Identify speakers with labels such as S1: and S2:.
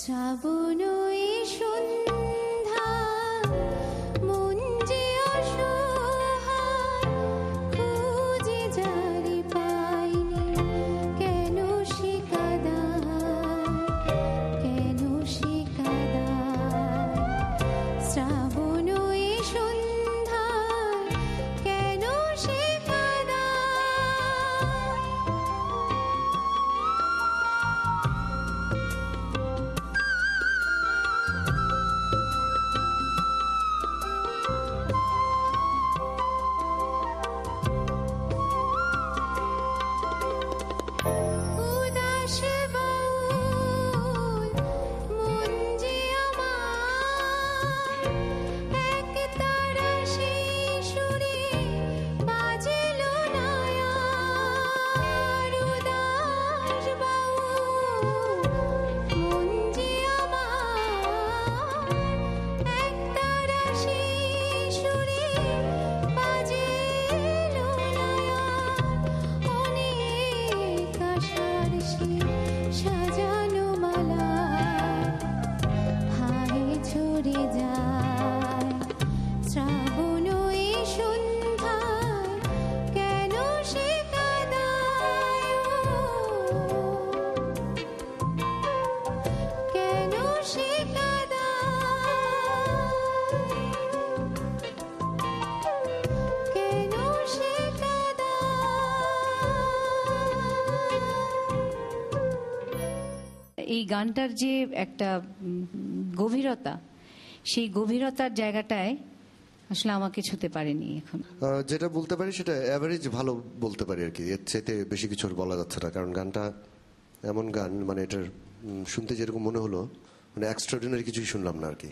S1: শ্রাবণী সন্ধ্যা মন যে অসহায় খুঁজে যারে পাইনি কেন সে কাঁদায় কেন সে কাঁদায় শ্রাবণী সন্ধ্যা কেন সে উদাস বাউল মন যে আমার একতারা সেই সুরে বাজিল না আর উদাস বাউল মন যে আমার একতারা সেই সুরে বাজিল না অনেক আশার সেই সাজানো মালা হায় ঝরে যায় শ্রাবণী সন্ধ্যায় কেন সে কাঁদায় কেন সে কাঁদায় কেন সে
S2: এই গানটার যে একটা গভীরতা, সেই গভীরতার জায়গাটায় আসলে আমাকে ছুঁতে পারেনি এখন।
S3: যেটা বলতে পারি সেটা অ্যাভারেজ ভালো বলতে পারি আর কি, এর চাইতে বেশি কিছু আর বলা যাচ্ছে না। কারণ গানটা এমন গান, মানে এটার শুনতে যেরকম মনে হলো, মানে এক্সট্রাঅর্ডিনারি কিছুই শুনলাম না আর কি।